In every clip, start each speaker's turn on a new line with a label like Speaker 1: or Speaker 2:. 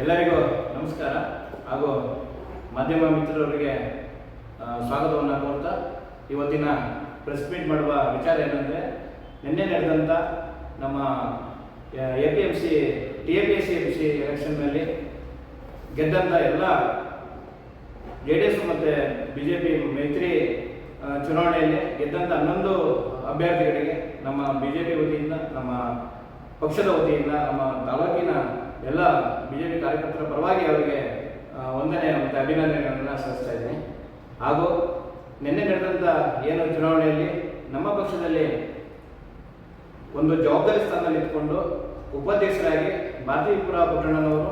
Speaker 1: ಎಲ್ಲರಿಗೂ ನಮಸ್ಕಾರ ಹಾಗೂ ಮಾಧ್ಯಮ ಮಿತ್ರರಿಗೆ ಸ್ವಾಗತವನ್ನು ಕೋರ್ತಾ ಇವತ್ತಿನ ಪ್ರೆಸ್ ಮೀಟ್ ಮಾಡುವ ವಿಚಾರ ಏನಂದರೆ ನಿನ್ನೆ ನಡೆದಂಥ ನಮ್ಮ APMC TAPSC ಎಲೆಕ್ಷನ್ನಲ್ಲಿ ಗೆದ್ದಂಥ ಎಲ್ಲ JDS ಮತ್ತು BJP ಮೈತ್ರಿ ಚುನಾವಣೆಯಲ್ಲಿ ಗೆದ್ದಂಥ 11 ಅಭ್ಯರ್ಥಿಗಳಿಗೆ ನಮ್ಮ BJP ವತಿಯಿಂದ, ನಮ್ಮ ಪಕ್ಷದ ವತಿಯಿಂದ, ನಮ್ಮ ತಾಲೂಕಿನ ಎಲ್ಲ BJP ಕಾರ್ಯಕರ್ತರ ಪರವಾಗಿ ಅವರಿಗೆ ವಂದನೆ ಮತ್ತು ಅಭಿನಂದನೆಗಳನ್ನು ಸಲ್ಲಿಸ್ತಾ ಇದ್ದೀನಿ. ಹಾಗೂ ನಿನ್ನೆ ನಡೆದಂಥ ಏನು ಚುನಾವಣೆಯಲ್ಲಿ ನಮ್ಮ ಪಕ್ಷದಲ್ಲಿ ಒಂದು ಜವಾಬ್ದಾರಿ ಸ್ಥಾನದಲ್ಲಿ ಇಟ್ಕೊಂಡು ಉಪಾಧ್ಯಕ್ಷರಾಗಿ ಭಾರತೀಪುರ ಪುಟ್ಟಣ್ಣನವರು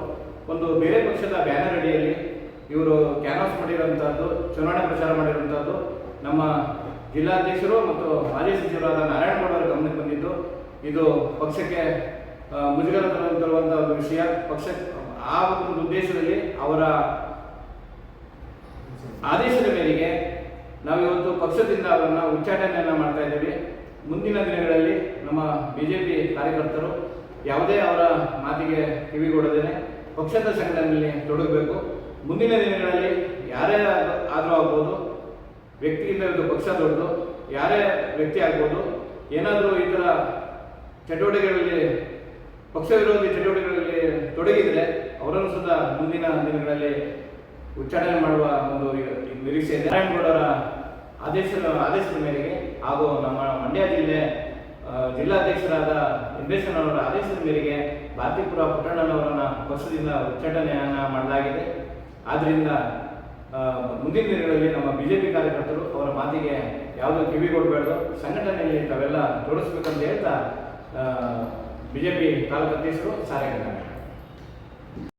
Speaker 1: ಒಂದು ಬೇರೆ ಪಕ್ಷದ ಬ್ಯಾನರ್ ಅಡಿಯಲ್ಲಿ ಇವರು ಕ್ಯಾನ್ವಾಸ್ ಮಾಡಿರುವಂಥದ್ದು, ಚುನಾವಣೆ ಪ್ರಚಾರ ಮಾಡಿರುವಂಥದ್ದು ನಮ್ಮ ಜಿಲ್ಲಾಧ್ಯಕ್ಷರು ಮತ್ತು ಮಾಜಿ ಸಚಿವರಾದ ನಾರಾಯಣಗೌಡ ಅವರ ಗಮನಕ್ಕೆ ಬಂದಿದ್ದು. ಇದು ಪಕ್ಷಕ್ಕೆ ಮುಜುಗರ ತರುವಂಥ ಒಂದು ವಿಷಯ. ಪಕ್ಷ ಆ ಒಂದು ಉದ್ದೇಶದಲ್ಲಿ ಅವರ ಆದೇಶದ ಮೇರೆಗೆ ನಾವಿವತ್ತು ಪಕ್ಷದಿಂದ ಅವರನ್ನು ಉಚ್ಚಾಟನೆಯನ್ನು ಮಾಡ್ತಾ ಇದ್ದೀವಿ. ಮುಂದಿನ ದಿನಗಳಲ್ಲಿ ನಮ್ಮ BJP ಕಾರ್ಯಕರ್ತರು ಯಾವುದೇ ಅವರ ಮಾತಿಗೆ ಕಿವಿಗೊಡದೇನೆ ಪಕ್ಷದ ಸಂಘಟನೆಯಲ್ಲಿ ತೊಡಗಬೇಕು. ಮುಂದಿನ ದಿನಗಳಲ್ಲಿ ಯಾರೇ ಆದರೂ ಆಗ್ಬೋದು, ವ್ಯಕ್ತಿಗಿಂತ ಇದು ಪಕ್ಷ ದೊಡ್ಡದು, ಯಾರೇ ವ್ಯಕ್ತಿ ಆಗ್ಬೋದು, ಏನಾದರೂ ಈ ಥರ ಚಟುವಟಿಕೆಗಳಲ್ಲಿ, ಪಕ್ಷ ವಿರೋಧಿ ಚಟುವಟಿಕೆಗಳಲ್ಲಿ ತೊಡಗಿದರೆ ಅವರನ್ನು ಸುದ್ದ ಮುಂದಿನ ದಿನಗಳಲ್ಲಿ ಉಚ್ಚಾಟನೆ ಮಾಡುವ ಒಂದು ನಿರೀಕ್ಷೆ ಇದೆ. ನಾರಾಯಣಗೌಡರ ಆದೇಶದ ಮೇರೆಗೆ ಹಾಗೂ ನಮ್ಮ ಮಂಡ್ಯ ಜಿಲ್ಲೆ ಜಿಲ್ಲಾಧ್ಯಕ್ಷರಾದ ಇಂದ್ರೇಶನವರ ಆದೇಶದ ಮೇರೆಗೆ ಭಾರತೀಪುರ ಪುಟ್ಟಣ್ಣನವರನ್ನು ಪಕ್ಷದಿಂದ ಉಚ್ಚಾಟನೆಯನ್ನು ಮಾಡಲಾಗಿದೆ. ಆದ್ದರಿಂದ ಮುಂದಿನ ದಿನಗಳಲ್ಲಿ ನಮ್ಮ BJP ಕಾರ್ಯಕರ್ತರು ಅವರ ಮಾತಿಗೆ ಯಾವುದೋ ಕಿವಿಗೊಡಬಾರ್ದು, ಸಂಘಟನೆಯಲ್ಲಿ ತಾವೆಲ್ಲ ತೊಡಗಿಸ್ಬೇಕಂತ ಹೇಳ್ತಾ BJP ತಾಲೂಕು ಅಧ್ಯಕ್ಷರು ಸಾರಾಗಿದ್ದಾರೆ.